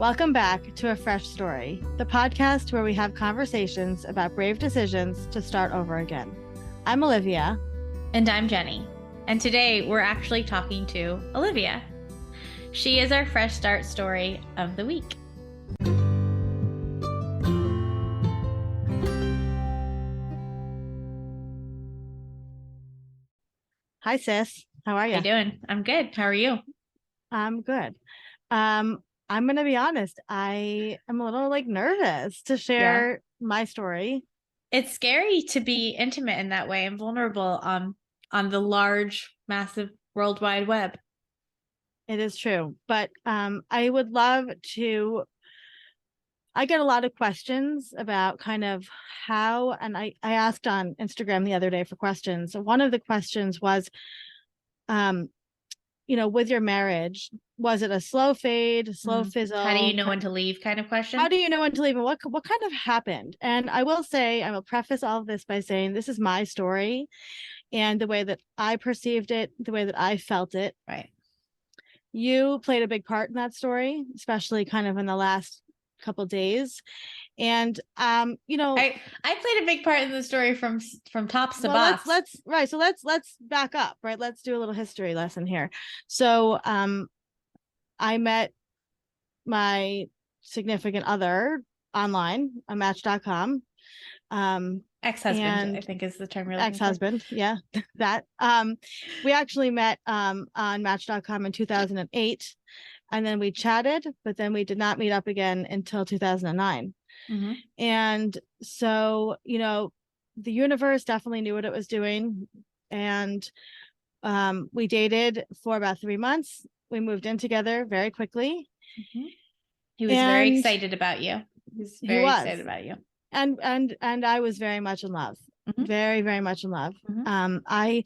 Welcome back to A Fresh Story, the podcast where we have conversations about brave decisions to start over again. I'm Olivia. And I'm Jenny. And today we're actually talking to Olivia. She is our Fresh Start Story of the week. Hi, sis. How are you? How you doing? I'm good. How are you? I'm good. I'm going to be honest. I am a little nervous to share my story. It's scary to be intimate in that way and vulnerable on the large, massive World Wide Web. It is true. But I would love to. I get a lot of questions about kind of how, and I asked on Instagram the other day for questions. One of the questions was, with your marriage, was it a slow fade, slow fizzle? How do you know when to leave kind of question? How do you know when to leave, and what kind of happened? And I will preface all of this by saying this is my story and the way that I perceived it, the way that I felt it. Right. You played a big part in that story, especially kind of in the last couple days. And I played a big part in the story from tops to bottom. Let's back up, right? Let's do a little history lesson here. So I met my significant other online on Match.com. Ex-husband, I think is the term you're looking ex-husband for. Yeah, that we actually met on Match.com in 2008, and then we chatted, but then we did not meet up again until 2009. Mm-hmm. And so the universe definitely knew what it was doing, and we dated for about 3 months. We moved in together very quickly. Mm-hmm. He was very excited about you. Excited about you. And I was very much in love. Mm-hmm. Very, very much in love. Mm-hmm. I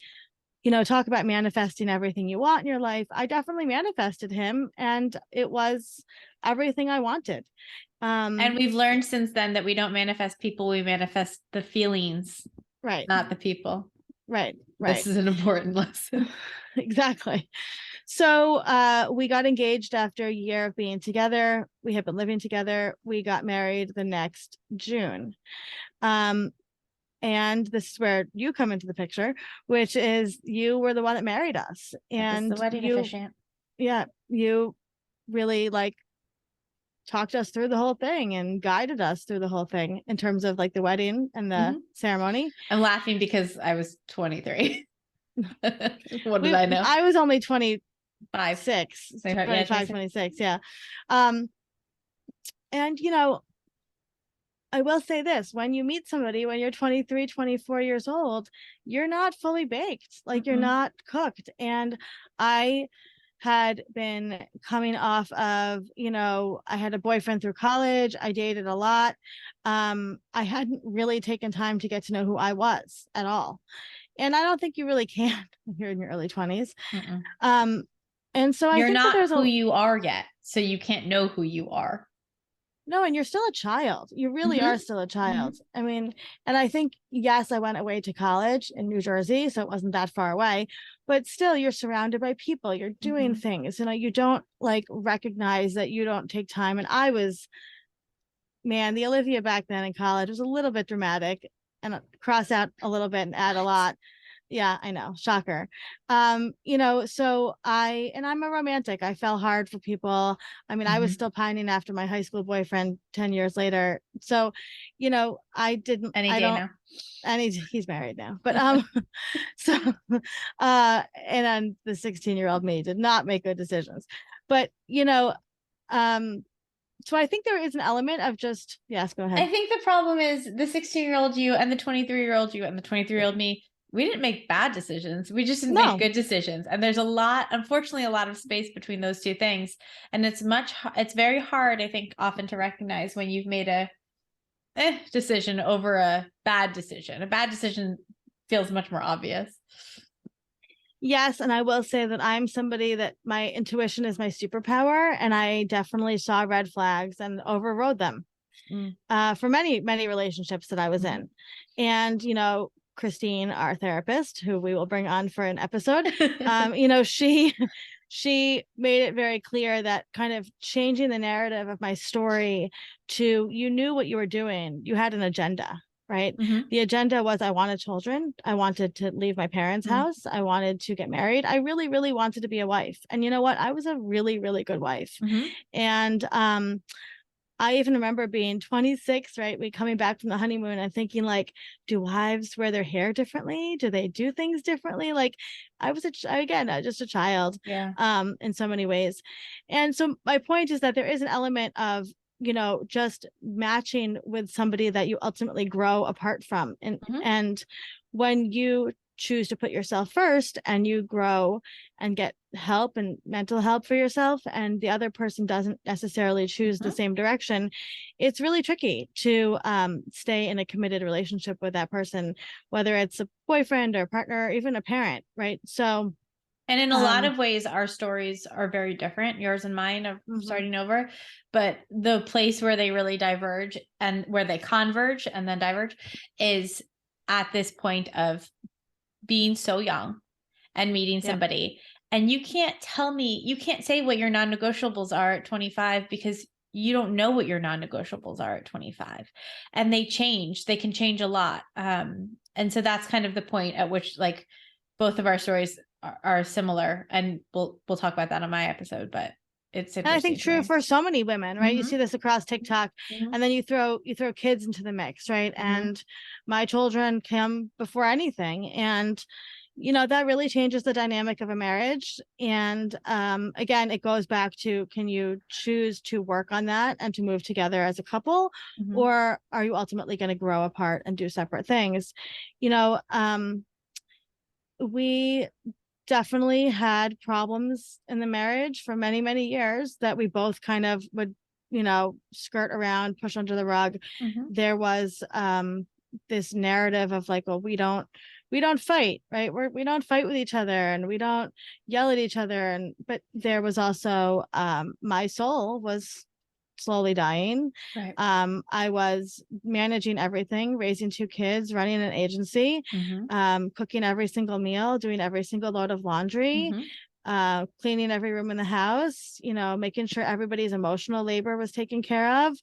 talk about manifesting everything you want in your life. I definitely manifested him, and it was everything I wanted. And we've learned since then that we don't manifest people, we manifest the feelings. Right. Not the people. Right. This is an important lesson. Exactly. So we got engaged after a year of being together. We had been living together. We got married the next June. And this is where you come into the picture, which is you were the one that married us. And the wedding officiant. Yeah, you really talked us through the whole thing and guided us through the whole thing in terms of the wedding and the ceremony. I'm laughing because I was 23. What did I know? I was only 25, 26. Yeah. And I will say this, when you meet somebody, when you're 23, 24 years old, you're not fully baked. You're not cooked. And I had been coming off of, I had a boyfriend through college. I dated a lot. I hadn't really taken time to get to know who I was at all. And I don't think you really can when you're in your early 20s. And so you're not who you are yet. So you can't know who you are. No, and you're still a child. You really are still a child. I mean, and I think, yes, I went away to college in New Jersey, so it wasn't that far away, but still you're surrounded by people. You're doing things, you don't recognize that you don't take time. And I was, the Olivia back then in college was a little bit dramatic and cross out a little bit and add a lot. Yeah, I know. Shocker. So I'm a romantic. I fell hard for people. I mean, I was still pining after my high school boyfriend 10 years later. So, I didn't, and he's married now, but, and then the 16-year-old me did not make good decisions, but, so I think there is an element of just, yes, go ahead. I think the problem is the 16-year-old you and the 23-year-old you and the 23-year-old me. We didn't make bad decisions. We just didn't make good decisions. And there's unfortunately, a lot of space between those two things. And it's very hard, I think, often to recognize when you've made a decision over a bad decision. A bad decision feels much more obvious. Yes. And I will say that I'm somebody that my intuition is my superpower. And I definitely saw red flags and overrode them for many, many relationships that I was in. And, Christine, our therapist, who we will bring on for an episode, she made it very clear that kind of changing the narrative of my story to, you knew what you were doing, you had an agenda, right? Mm-hmm. The agenda was, I wanted children. I wanted to leave my parents' house. I wanted to get married. I really, really wanted to be a wife. And you know what? I was a really, really good wife. And I even remember being 26, right? We coming back from the honeymoon and thinking, like, do wives wear their hair differently? Do they do things differently? Like, I was just a child, in so many ways. And so my point is that there is an element of, just matching with somebody that you ultimately grow apart from. And when you choose to put yourself first and you grow and get help and mental help for yourself, and the other person doesn't necessarily choose the same direction, it's really tricky to stay in a committed relationship with that person, whether it's a boyfriend or partner or even a parent, right? So, and in a lot of ways, our stories are very different, yours and mine, of starting over. But the place where they really diverge, and where they converge and then diverge, is at this point of being so young and meeting somebody. And you can't say what your non-negotiables are at 25, because you don't know what your non-negotiables are at 25. And they can change a lot. And so that's kind of the point at which, like, both of our stories are similar, and we'll talk about that on my episode, but it's interesting. And I think true for so many women, right? You see this across TikTok, and then you throw kids into the mix, right? And my children come before anything, and that really changes the dynamic of a marriage. And again, it goes back to, can you choose to work on that and to move together as a couple, or are you ultimately going to grow apart and do separate things? We definitely had problems in the marriage for many, many years that we both kind of would, skirt around, push under the rug. There was this narrative of like, well, we don't fight, right? We don't fight with each other, and we don't yell at each other. But there was also, my soul was slowly dying. Right. I was managing everything, raising 2 kids, running an agency, cooking every single meal, doing every single load of laundry, cleaning every room in the house, making sure everybody's emotional labor was taken care of,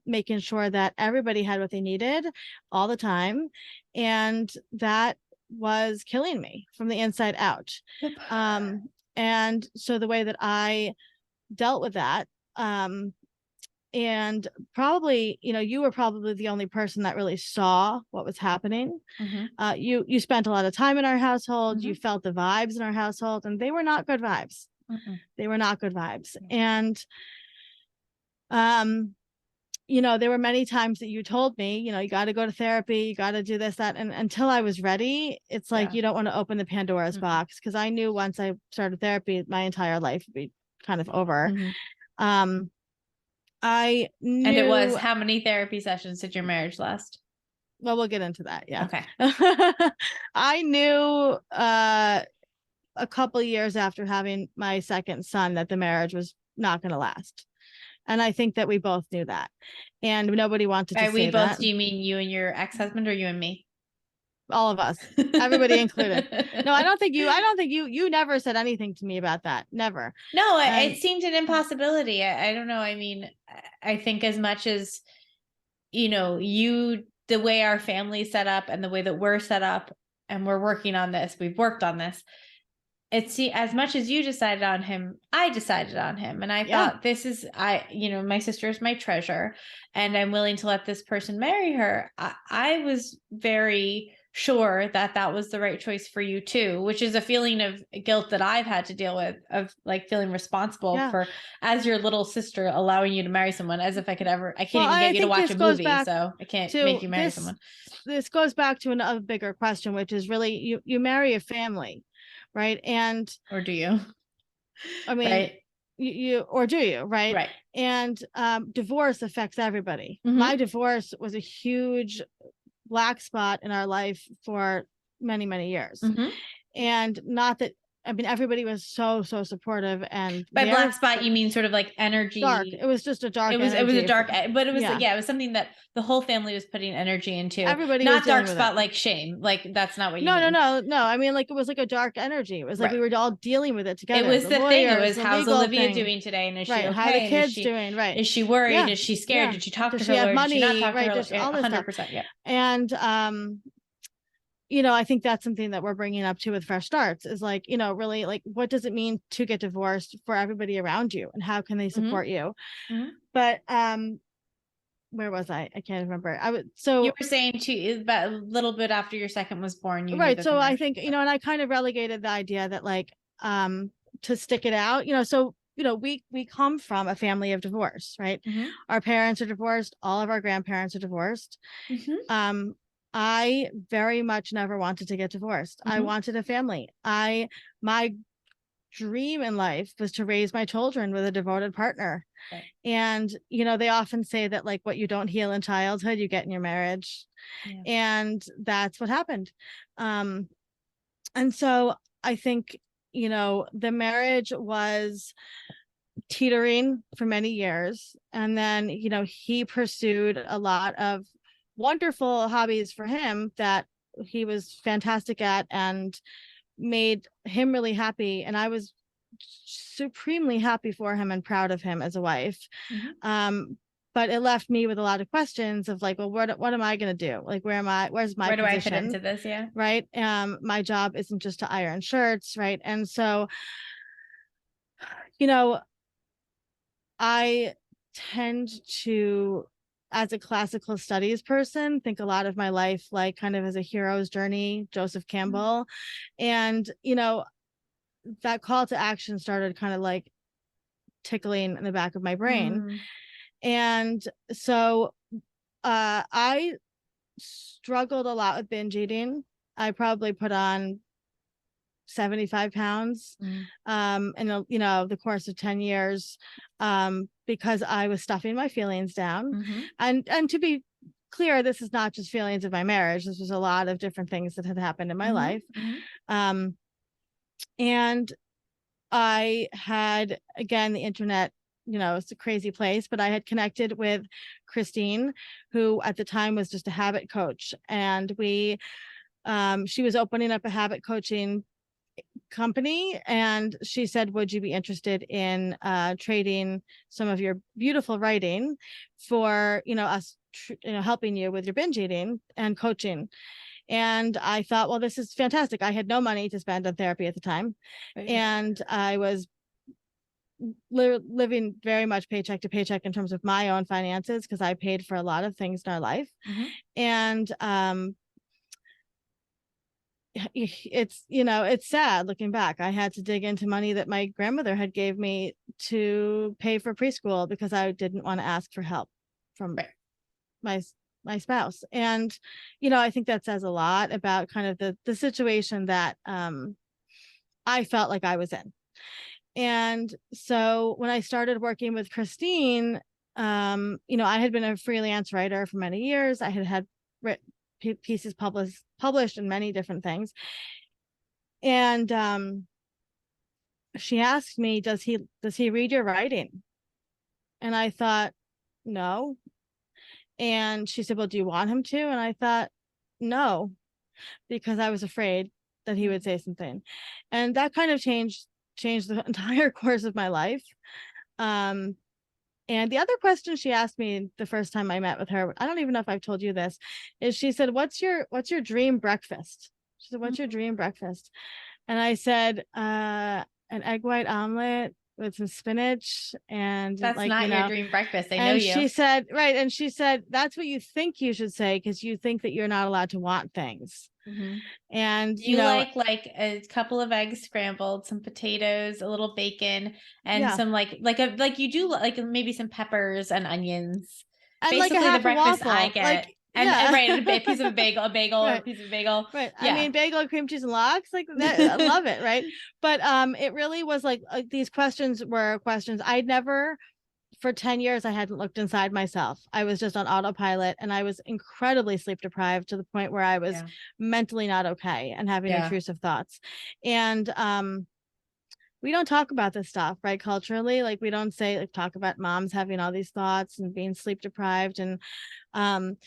making sure that everybody had what they needed all the time. And that was killing me from the inside out. And so the way that I dealt with that, and probably, you were probably the only person that really saw what was happening. You spent a lot of time in our household. You felt the vibes in our household, and they were not good vibes. They were not good vibes. And there were many times that you told me, you got to go to therapy, you got to do this, that. And until I was ready, it's like, you don't want to open the Pandora's box, because I knew once I started therapy, my entire life would be kind of over. I knew. And it was, how many therapy sessions did your marriage last? Well, we'll get into that. Yeah. Okay. I knew a couple years after having my second son that the marriage was not going to last. And I think that we both knew that. And nobody wanted to say we both, that. do you mean you and your ex-husband, or you and me? All of us, everybody included. No, I don't think you never said anything to me about that. Never. No, it seemed an impossibility. I don't know. I mean, I think as much as, the way our family's set up and the way that we're set up, and we've worked on this. It's, as much as you decided on him, I decided on him. And I thought, my sister is my treasure, and I'm willing to let this person marry her. I was very sure that was the right choice for you too, which is a feeling of guilt that I've had to deal with, of like feeling responsible for, as your little sister, allowing you to marry someone, as if I can't even get you to watch a movie. So I can't make you marry someone. This goes back to another bigger question, which is really, you marry a family, right? And, or do you? I mean, right. Or do you? Right. Right. And divorce affects everybody. My divorce was a huge black spot in our life for many, many years. And not that I mean, everybody was so supportive, and by black spot, you mean sort of like energy. Dark. It was just a dark. It was a dark, but it was yeah. Like, it was something that the whole family was putting energy into. Everybody not was dark spot like shame. Like, that's not what you mean. No. I mean, like, it was like a dark energy. It was like we were all dealing with it together. It was the thing. It was, how's Olivia doing today, and is she okay? How are the kids doing? Right? Is she worried? Is she scared? Did she talk to her lawyer? Did she not talk to her lawyer? 100%. Yeah. And I think that's something that we're bringing up too with Fresh Starts, is like, really, like, what does it mean to get divorced for everybody around you, and how can they support you? But where was I can't remember. You were saying too, about a little bit after your second was born, so I think, and I kind of relegated the idea that, like, to stick it out, so we come from a family of divorce, right? Our parents are divorced, all of our grandparents are divorced. I very much never wanted to get divorced. I wanted a family. My dream in life was to raise my children with a devoted partner. Right. And, they often say that, like, what you don't heal in childhood, you get in your marriage. Yeah. And that's what happened. And so I think, the marriage was teetering for many years. And then, he pursued a lot of wonderful hobbies for him that he was fantastic at and made him really happy. And I was supremely happy for him and proud of him as a wife. But it left me with a lot of questions of, like, well, what am I going to do? Like, where's my position? Do I fit into this? Yeah. Right. My job isn't just to iron shirts. Right. And so, I tend to, as a classical studies person, think a lot of my life like kind of as a hero's journey, Joseph Campbell. And, that call to action started kind of like tickling in the back of my brain. And so I struggled a lot with binge eating. I probably put on 75 pounds in the course of 10 years because I was stuffing my feelings down. And to be clear, this is not just feelings of my marriage. This was a lot of different things that had happened in my life. And I had, again, the internet, it's a crazy place, but I had connected with Christine, who at the time was just a habit coach. And she was opening up a habit coaching company, and she said, would you be interested in trading some of your beautiful writing for us helping you with your binge eating and coaching? And I thought, well, this is fantastic. I had no money to spend on therapy at the time. And I was living very much paycheck to paycheck in terms of my own finances, because I paid for a lot of things in our life. And it's sad looking back. I had to dig into money that my grandmother had gave me to pay for preschool because I didn't want to ask for help from my spouse. And I think that says a lot about kind of the situation that I felt like I was in. And so when I started working with Christine, I had been a freelance writer for many years. I had pieces published in many different things. And she asked me, does he read your writing? And I thought, no. And she said, well, do you want him to? And I thought, no, because I was afraid that he would say something. And that kind of changed the entire course of my life. And the other question she asked me the first time I met with her, I don't even know if I've told you this, is she said, what's your dream breakfast? She said, what's your dream breakfast? And I said, an egg white omelet with some spinach. And that's like, not your dream breakfast. They know you. She said, right. And she said, that's what you think you should say, because you think that you're not allowed to want things. And you like a couple of eggs scrambled, some potatoes, a little bacon, and some like you do like maybe some peppers and onions. And basically like the breakfast I get. And a piece of a bagel, right. or a piece of bagel. Right. Yeah. I mean, bagel, cream cheese, and lox, like that. I love it. Right. But it really was like these questions were questions I'd never, for 10 years, I hadn't looked inside myself. I was just on autopilot, and I was incredibly sleep deprived to the point where I was mentally not okay and having intrusive thoughts. And we don't talk about this stuff, right? Culturally, like we don't say, like, talk about moms having all these thoughts and being sleep deprived. And um,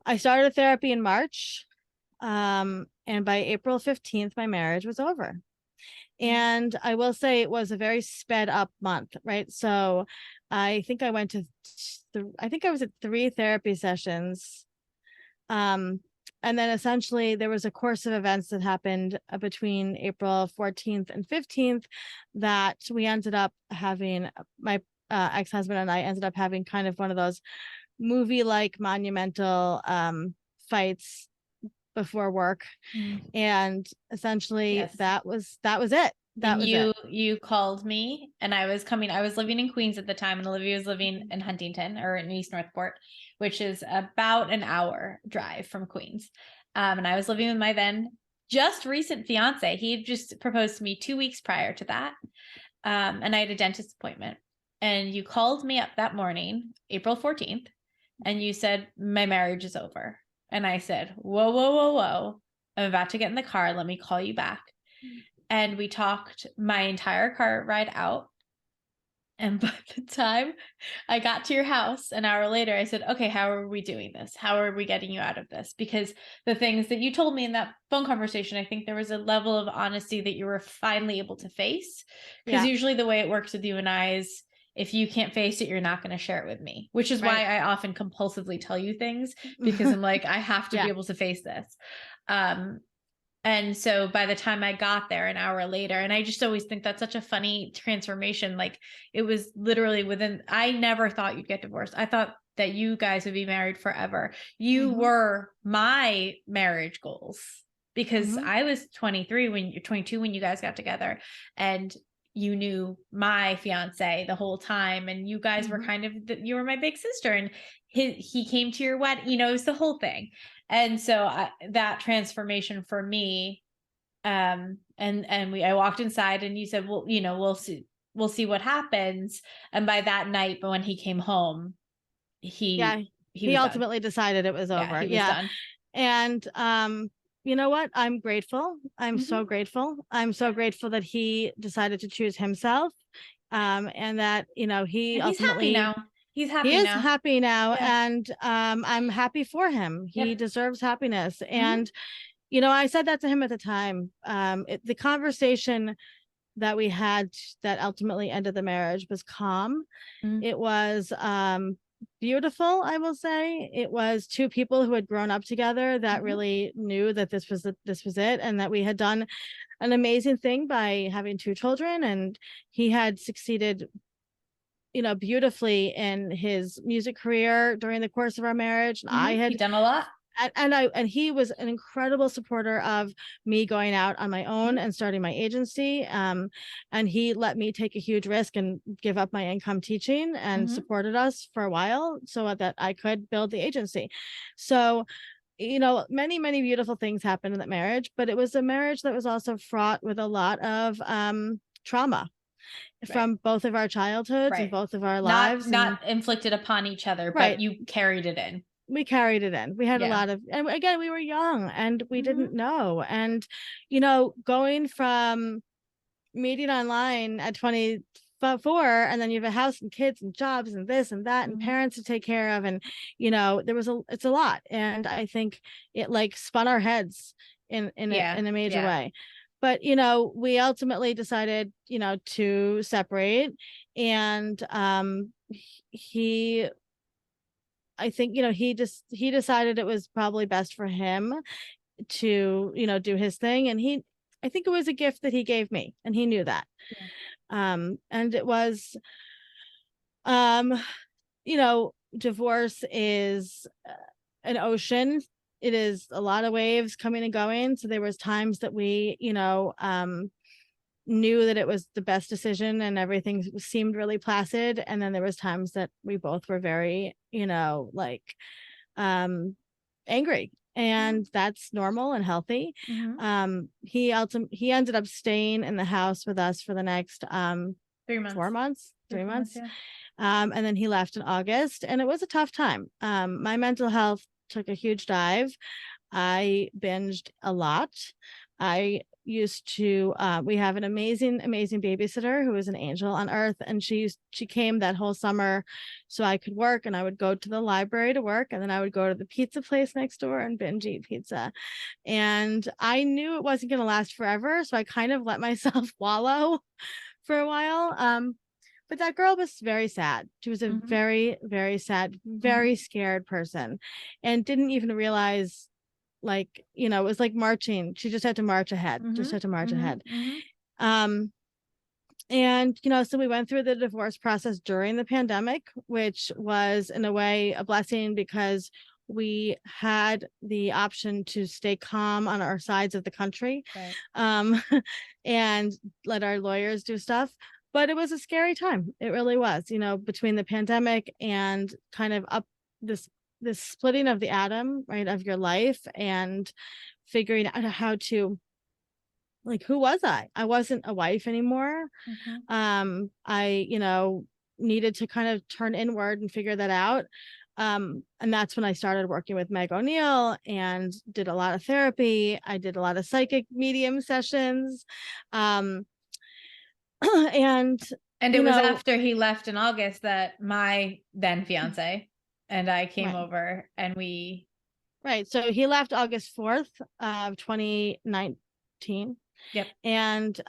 I started therapy in March. And by April 15th, my marriage was over. And I will say it was a very sped up month, right? So I think I went to, I think I was at 3 therapy sessions. And then essentially there was a course of events that happened between April 14th and 15th that we ended up having, my ex-husband and I ended up having kind of one of those movie-like monumental fights before work. And essentially Yes. that was it. You called me, and I was living in Queens at the time, and Olivia was living in Huntington, or in East Northport, which is about an hour drive from Queens. And I was living with my then just recent fiance. He had just proposed to me 2 weeks prior to that. And I had a dentist appointment, and you called me up that morning, April 14th, and you said, my marriage is over. And I said, whoa, whoa, whoa, whoa. I'm about to get in the car. Let me call you back. And we talked my entire car ride out. And by the time I got to your house an hour later, I said, okay, how are we doing this? How are we getting you out of this? Because the things that you told me in that phone conversation, I think there was a level of honesty that you were finally able to face. Because usually the way it works with you and I is, if you can't face it, you're not going to share it with me, which is why I often compulsively tell you things, because I'm like, I have to be able to face this. And so by the time I got there an hour later, and I just always think that's such a funny transformation. Like, it was literally I never thought you'd get divorced. I thought that you guys would be married forever. You were my marriage goals, because I was 22 when you guys got together, and you knew my fiance the whole time, and you guys were kind of, you were my big sister, and he came to your wedding, it was the whole thing. And so that transformation for me, I walked inside, and you said, well, we'll see what happens. And by that night, but when he came home, he ultimately decided it was over. He was done. And you know what? I'm grateful. I'm so grateful. I'm so grateful that he decided to choose himself. And that, he ultimately, happy now. He's happy he is now. happy now. Yeah. And I'm happy for him. He deserves happiness. And, I said that to him at the time. The conversation that we had that ultimately ended the marriage was calm. It was beautiful, I will say. It was 2 people who had grown up together that really knew that this was it, and that we had done an amazing thing by having 2 children, and he had succeeded beautifully in his music career during the course of our marriage. And I had done a lot. And he was an incredible supporter of me going out on my own and starting my agency. And he let me take a huge risk and give up my income teaching, and supported us for a while so that I could build the agency. So, many, many beautiful things happened in that marriage, but it was a marriage that was also fraught with a lot of trauma from both of our childhoods and both of our lives. Not inflicted upon each other, but you carried it in. We carried it in. We had a lot of, and again, we were young and we didn't know. And, going from meeting online at 24, and then you have a house and kids and jobs and this and that and parents to take care of. And, it's a lot. And I think it like spun our heads in a major way. But, we ultimately decided, to separate. And I think, he decided it was probably best for him to, do his thing. And I think it was a gift that he gave me, and he knew that. And it was, divorce is an ocean. It is a lot of waves coming and going. So there was times that we, knew that it was the best decision and everything seemed really placid. And then there was times that we both were very, angry, and that's normal and healthy. He ended up staying in the house with us for the next 3 months. 4 months, 3 months. And then he left in August, and it was a tough time. My mental health took a huge dive. I binged a lot. I used to, we have an amazing babysitter who is an angel on earth, and she came that whole summer so I could work, and I would go to the library to work, and then I would go to the pizza place next door and binge eat pizza. And I knew it wasn't going to last forever, so I kind of let myself wallow for a while. But that girl was very sad. She was a very, very sad, very scared person, and didn't even realize, like, you know, it was like marching. She just had to march ahead, just had to march ahead. And, you know, so we went through the divorce process during the pandemic, which was in a way a blessing because we had the option to stay calm on our sides of the country, and let our lawyers do stuff. But it was a scary time. It really was, you know, between the pandemic and kind of up this splitting of the atom, right, of your life, and figuring out how to, like, who was I? I wasn't a wife anymore. I, you know, needed to kind of turn inward and figure that out. And that's when I started working with Meg O'Neill and did a lot of therapy. I did a lot of psychic medium sessions. And it was after he left in August that my then fiance and I came over, and we. Right. So he left August 4th of 2019. Yep. And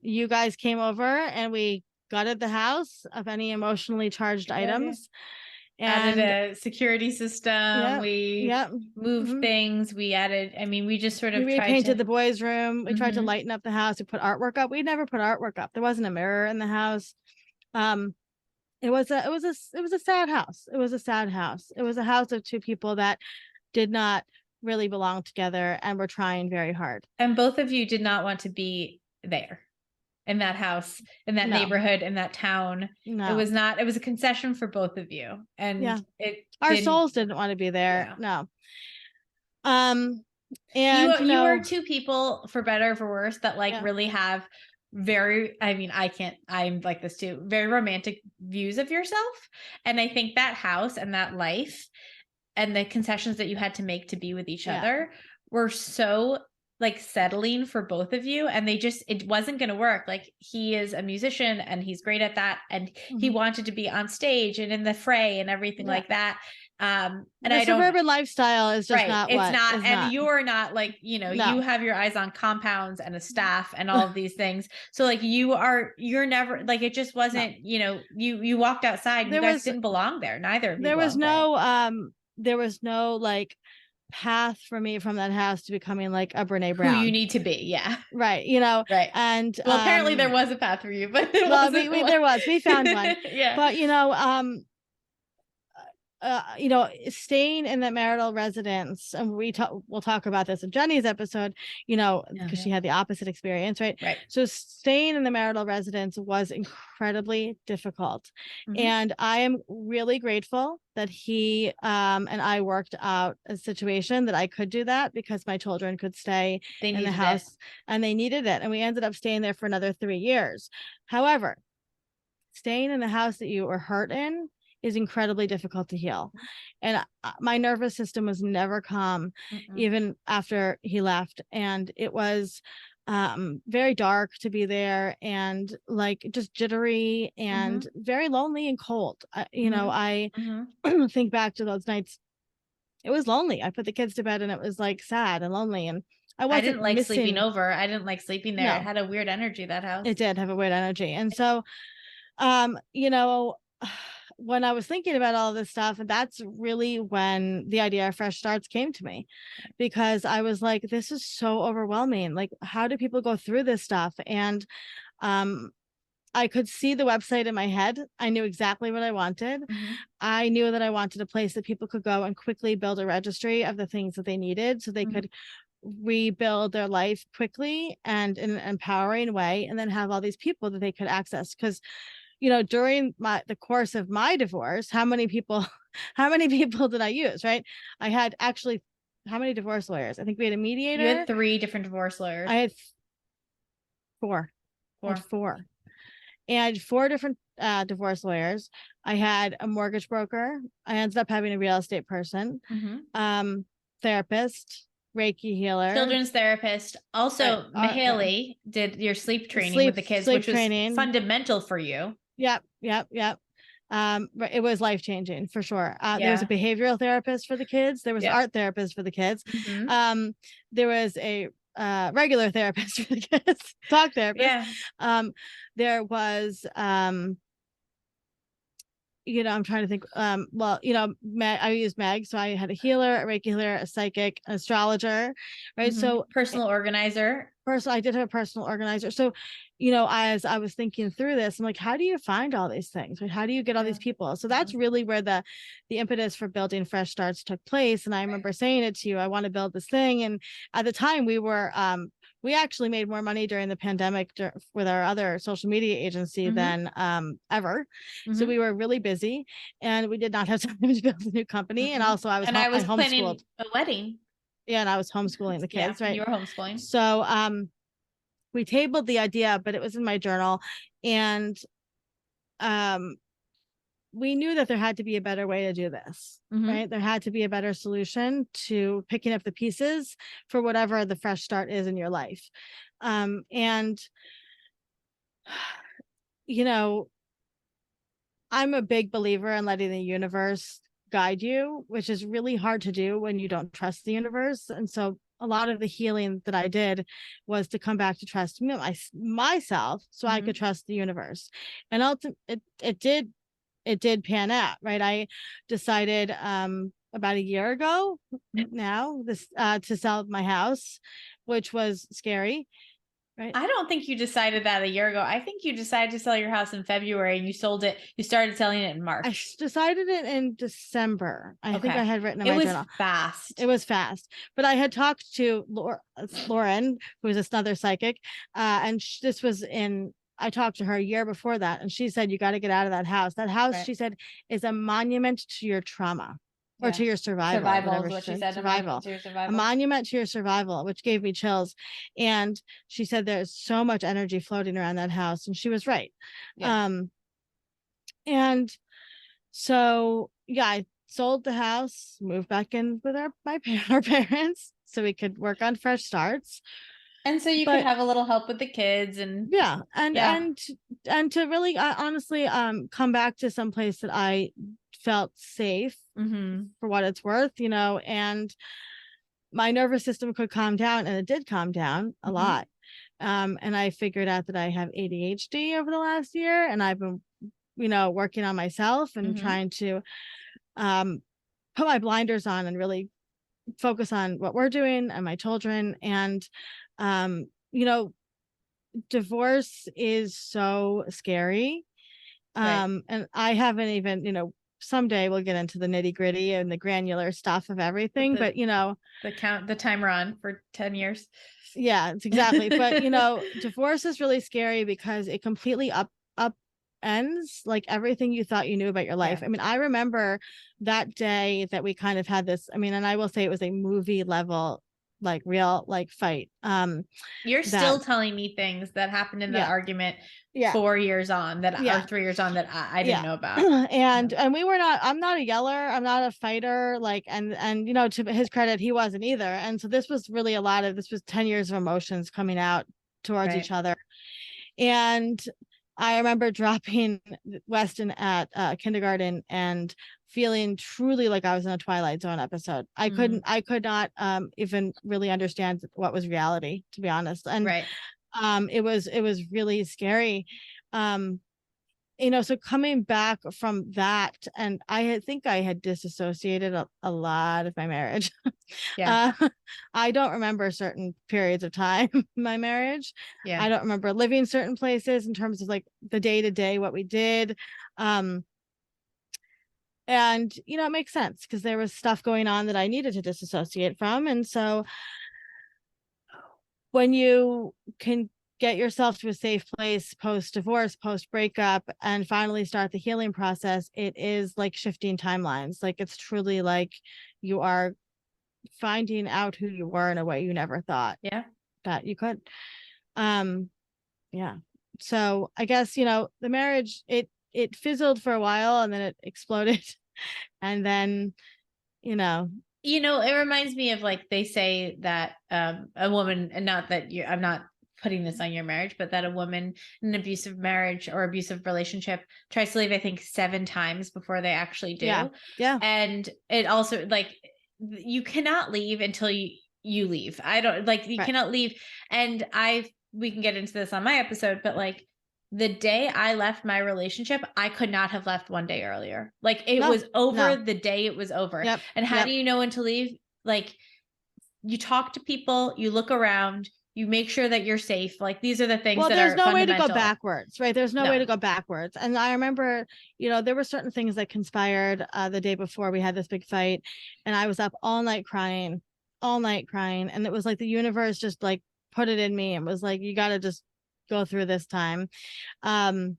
you guys came over and we gutted the house of any emotionally charged items. And added a security system. We moved things. We added, I mean, we just sort of repainted the boys' room. We tried to lighten up the house. We put artwork up. We never put artwork up. There wasn't a mirror in the house. It was a sad house. It was a sad house. It was a house of two people that did not really belong together and were trying very hard. And both of you did not want to be there in that house, in that neighborhood, in that town. No. It was a concession for both of you. And our souls didn't want to be there. Yeah. No. And you are two people, for better or for worse, that really have I'm like this too, very romantic views of yourself. And I think that house and that life and the concessions that you had to make to be with each other were so settling for both of you, and it wasn't going to work. Like, he is a musician and he's great at that, and he wanted to be on stage and in the fray and everything like that. And the suburban lifestyle is just not it's not, and you're not you have your eyes on compounds and a staff and all of these things. So you're never it just wasn't, you walked outside and you guys didn't belong there. Neither of you. There was no path for me from that house to becoming like a Brene Brown. Who you need to be. Yeah. Right. Right. And apparently there was a path for you, but we found one. Yeah. But staying in the marital residence, and we'll talk about this in Jenny's episode, because she had the opposite experience, right? Right. So staying in the marital residence was incredibly difficult. And I am really grateful that he and I worked out a situation that I could do that, because my children could stay in the house and they needed it. And we ended up staying there for another 3 years. However, staying in the house that you were hurt in is incredibly difficult to heal. And my nervous system was never calm, even after he left. And it was very dark to be there, and just jittery and very lonely and cold. I think back to those nights. It was lonely. I put the kids to bed and it was sad and lonely. And I didn't like sleeping over. I didn't like sleeping there. No. It had a weird energy, that house. It did have a weird energy. And so, when I was thinking about all this stuff, that's really when the idea of Fresh Starts came to me, because I was like, this is so overwhelming. Like, how do people go through this stuff? And I could see the website in my head. I knew exactly what I wanted. I knew that I wanted a place that people could go and quickly build a registry of the things that they needed, so they could rebuild their life quickly and in an empowering way, and then have all these people that they could access. Because during the course of my divorce, how many people did I use? Right. I had actually, how many divorce lawyers? I think we had a mediator. You had 3 different divorce lawyers. I had 4. I had 4. And 4 different divorce lawyers. I had a mortgage broker. I ended up having a real estate person, therapist, Reiki healer, children's therapist. Also, Mihaly did your sleep training with the kids, which was fundamental for you. Yep. It was life-changing for sure. There was a behavioral therapist for the kids. There was art therapist for the kids. There was a regular therapist for the kids, talk therapist. There was I'm trying to think. I used Meg, so I had a healer, a Reiki healer, a psychic, an astrologer, right? So personal organizer. I did have a personal organizer. So, as I was thinking through this, I'm like, how do you find all these things? Right? How do you get all these people? So that's really where the impetus for building Fresh Starts took place. And I remember saying it to you, I want to build this thing. And at the time we actually made more money during the pandemic with our other social media agency than ever. So we were really busy and we did not have time to build a new company. And also I was planning a wedding. Yeah, and I was homeschooling the kids, right? You were homeschooling. So we tabled the idea, but it was in my journal. And we knew that there had to be a better way to do this, right? There had to be a better solution to picking up the pieces for whatever the fresh start is in your life. And I'm a big believer in letting the universe guide you, which is really hard to do when you don't trust the universe. And so a lot of the healing that I did was to come back to trust myself so I could trust the universe. And ultimately it did pan out, right? I decided about a year ago now to sell my house, which was scary. Right. I don't think you decided that a year ago. I think you decided to sell your house in February and you sold it. You started selling it in March. I decided it in December. I think I had written in my journal. It was fast. But I had talked to Lauren, who is another psychic, and this was I talked to her a year before that, and she said, you got to get out of that house. That house, she said, is a monument to your trauma. Or to your survival. Survival is what she said. Survival. A monument to your survival, which gave me chills. And she said there's so much energy floating around that house. And she was right. Yeah. And so, I sold the house, moved back in with our parents so we could work on Fresh Starts. And so you could have a little help with the kids and and to really honestly come back to some place that I felt safe for what it's worth, and my nervous system could calm down, and it did calm down a lot. And I figured out that I have ADHD over the last year, and I've been, working on myself and trying to put my blinders on and really focus on what we're doing and my children. And divorce is so scary. And I haven't even, someday we'll get into the nitty gritty and the granular stuff of everything, but the timer on for 10 years. Yeah, it's exactly. But divorce is really scary because it completely upends like everything you thought you knew about your life. I mean, I remember that day that we kind of had this, and I will say it was a movie level, like real fight. You're still telling me things that happened in that argument 4 years on or 3 years on that I didn't know about. And we were not, I'm not a yeller, I'm not a fighter, and to his credit, he wasn't either. And so this was really this was 10 years of emotions coming out towards each other. And I remember dropping Weston at kindergarten and feeling truly like I was in a Twilight Zone episode. I could not even really understand what was reality, to be honest. And it was really scary. So coming back from that, and I think I had disassociated a lot of my marriage. I don't remember certain periods of time in my marriage. I don't remember living certain places in terms of the day-to-day, what we did. And it makes sense because there was stuff going on that I needed to disassociate from. And so when you can get yourself to a safe place post-divorce, post-breakup, and finally start the healing process, it is like shifting timelines. It's truly like you are finding out who you were in a way you never thought that you could. So I guess the marriage, it fizzled for a while and then it exploded. And then You know, it reminds me of, like, they say that a woman, and not that I'm not putting this on your marriage, but that a woman in an abusive marriage or abusive relationship tries to leave, I think, 7 times before they actually do. Yeah. Yeah. And it also, like, you cannot leave until you leave. I don't, like, you cannot leave. And we can get into this on my episode, but, like, the day I left my relationship, I could not have left one day earlier. Like, it was over the day it was over. Yep. And how do you know when to leave? Like, you talk to people, you look around, you make sure that you're safe. Like, these are the things that there's are no way to go backwards, right? There's no way to go backwards. And I remember, there were certain things that conspired the day before we had this big fight, and I was up all night crying. And it was like the universe just, like, put it in me and was like, you got to just go through this time. And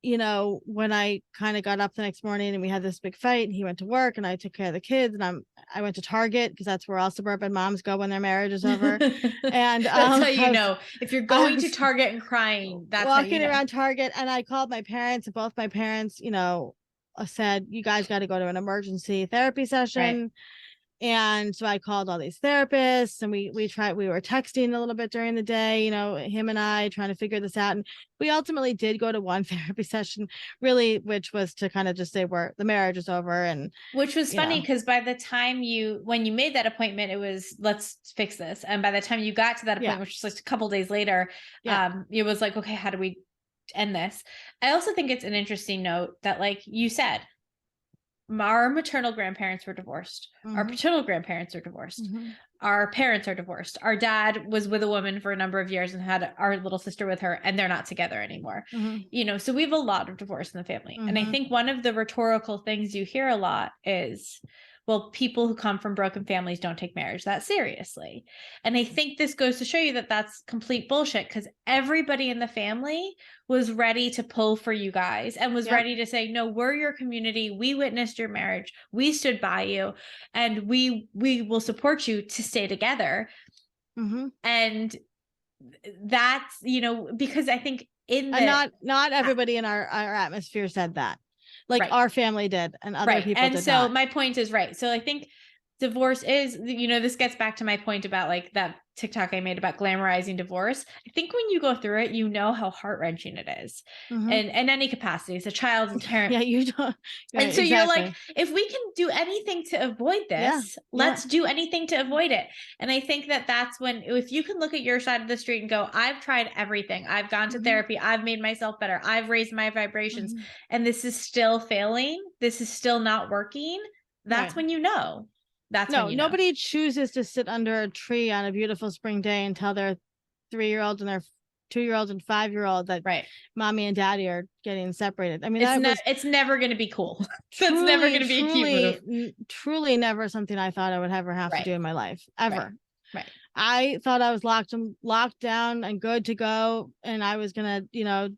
when I kind of got up the next morning and we had this big fight and he went to work and I took care of the kids, and I went to Target, because that's where all suburban moms go when their marriage is over. And that's how you know. If you're going to Target and crying, that's walking how you know. around Target, and I called my parents, and both my parents, said, you guys got to go to an emergency therapy session. Right. And so I called all these therapists, and we were texting a little bit during the day, him and I trying to figure this out. And we ultimately did go to one therapy session, really, which was to kind of just say the marriage is over. And which was funny, because by the time when you made that appointment, it was, let's fix this. And by the time you got to that appointment, which was like a couple days later, it was like, okay, how do we end this? I also think it's an interesting note that, like you said, our maternal grandparents were divorced. Mm-hmm. Our paternal grandparents are divorced. Mm-hmm. Our parents are divorced. Our dad was with a woman for a number of years and had our little sister with her, and they're not together anymore. Mm-hmm. So we have a lot of divorce in the family. Mm-hmm. And I think one of the rhetorical things you hear a lot is, well, people who come from broken families don't take marriage that seriously. And I think this goes to show you that that's complete bullshit, because everybody in the family was ready to pull for you guys and was ready to say, no, we're your community. We witnessed your marriage. We stood by you, and we will support you to stay together. Mm-hmm. And that's, because I think not everybody in our atmosphere said that. Like our family did, and other people did not. And so my point is, so I think divorce is, this gets back to my point about, like, that TikTok I made about glamorizing divorce. I think when you go through it, how heart-wrenching it is. Mm-hmm. And in any capacity, as a child, as a parent. Yeah, you don't. Right, and so you're like, if we can do anything to avoid this, let's do anything to avoid it. And I think that that's when, if you can look at your side of the street and go, I've tried everything. I've gone to therapy. I've made myself better. I've raised my vibrations. And this is still failing. This is still not working. That's when nobody chooses to sit under a tree on a beautiful spring day and tell their 3-year-old and their 2-year-old and 5-year-old that mommy and daddy are getting separated. I mean, it's never going to be cool. It's never going to be a cute move. Truly never something I thought I would ever have to do in my life, ever. Right. I thought I was locked down and good to go, and I was going to,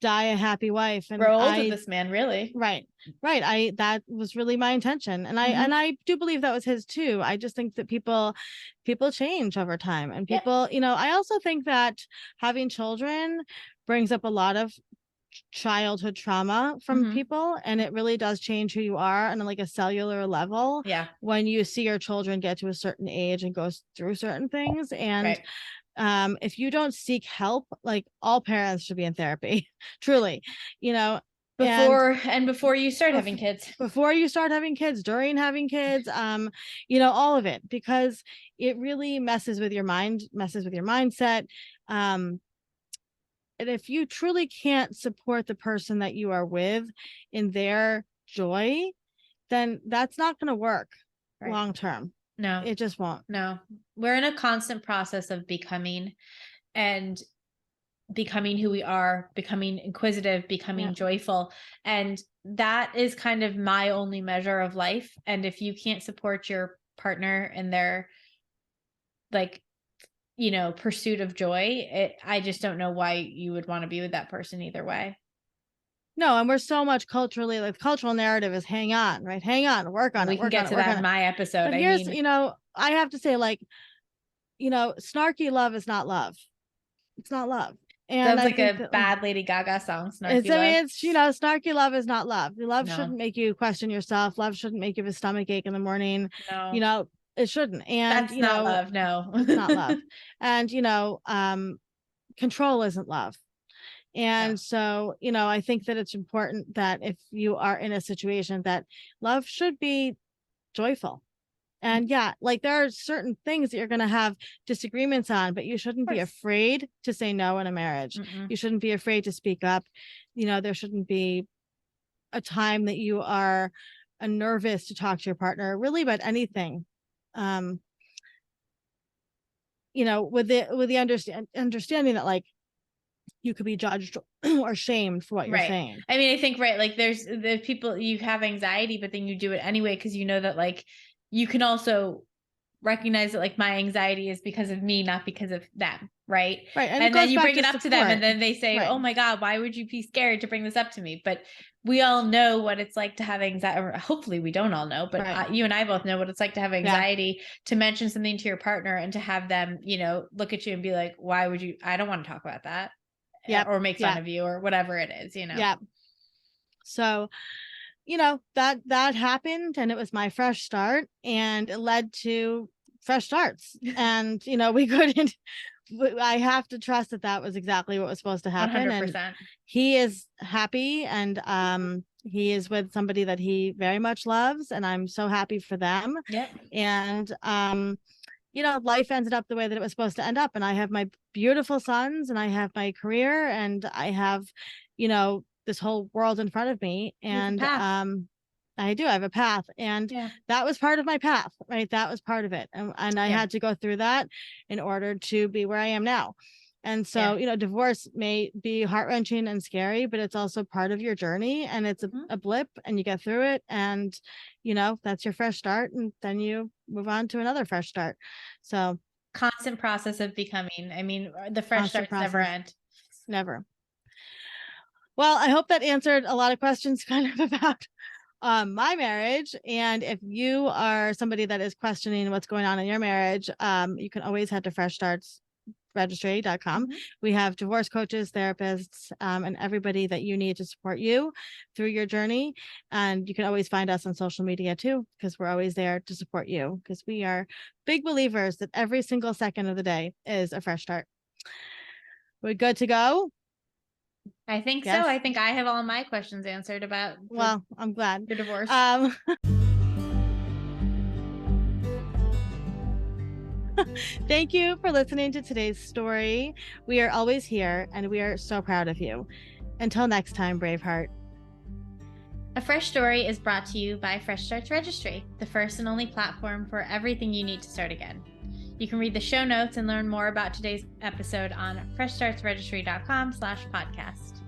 die a happy wife and grow old with this man, really. Right. That was really my intention, and I do believe that was his too. I just think that people change over time, and people, I also think that having children brings up a lot of childhood trauma from people, and it really does change who you are on, like, a cellular level. When you see your children get to a certain age and go through certain things, and if you don't seek help, like, all parents should be in therapy, truly, before you start having kids, during having kids, all of it, because it really messes with your mindset. And if you truly can't support the person that you are with in their joy, then that's not going to work long term. No, it just won't. No, we're in a constant process of becoming who we are, becoming inquisitive, becoming joyful. And that is kind of my only measure of life. And if you can't support your partner in their, like, pursuit of joy, I just don't know why you would want to be with that person either way. No, and we're so much culturally, like, the cultural narrative is hang on, right? Hang on, work on it. We can get to that in my episode. But here's, I have to say, like, snarky love is not love. It's not love. And sounds like a bad Lady Gaga song, snarky love. It's, snarky love is not love. Love shouldn't make you question yourself. Love shouldn't make you have a stomach ache in the morning. No. It shouldn't. And, that's not love. No. It's not love. And, control isn't love. And so, I think that it's important that if you are in a situation, that love should be joyful. And like there are certain things that you're going to have disagreements on, but you shouldn't be afraid to say no in a marriage. You shouldn't be afraid to speak up. There shouldn't be a time that you are nervous to talk to your partner really about anything. With the understanding that like you could be judged or shamed for what you're saying. I mean, I think, like there's the people, you have anxiety, but then you do it anyway, because you know that like you can also recognize that like my anxiety is because of me, not because of them. Right. And then you bring it up to them and then they say, oh my God, why would you be scared to bring this up to me? But we all know what it's like to have anxiety, or hopefully we don't all know, but you and I both know what it's like to have anxiety, to mention something to your partner and to have them, look at you and be like, why would you, I don't want to talk about that. Or make fun of you or whatever it is, So, that happened, and it was my fresh start, and it led to fresh starts. And, we couldn't, I have to trust that was exactly what was supposed to happen. 100%. And he is happy, and, he is with somebody that he very much loves, and I'm so happy for them. And, life ended up the way that it was supposed to end up. And I have my beautiful sons, and I have my career, and I have, this whole world in front of me. And I have a path. And that was part of my path, right? That was part of it. And I had to go through that in order to be where I am now. And so, divorce may be heart-wrenching and scary, but it's also part of your journey, and it's a blip, and you get through it, and, that's your fresh start, and then you move on to another fresh start. So constant process of becoming. I mean, the fresh starts never end. Never. Well, I hope that answered a lot of questions kind of about my marriage. And if you are somebody that is questioning what's going on in your marriage, you can always head to freshstartsregistry.com. We have divorce coaches, therapists, and everybody that you need to support you through your journey. And you can always find us on social media too, because we're always there to support you, because we are big believers that every single second of the day is a fresh start. We're good to go? I think so. I think I have all my questions answered about I'm glad your divorce. Thank you for listening to today's story. We are always here, and we are so proud of you. Until next time, Braveheart. A Fresh Story is brought to you by Fresh Starts Registry, the first and only platform for everything you need to start again. You can read the show notes and learn more about today's episode on freshstartsregistry.com/podcast.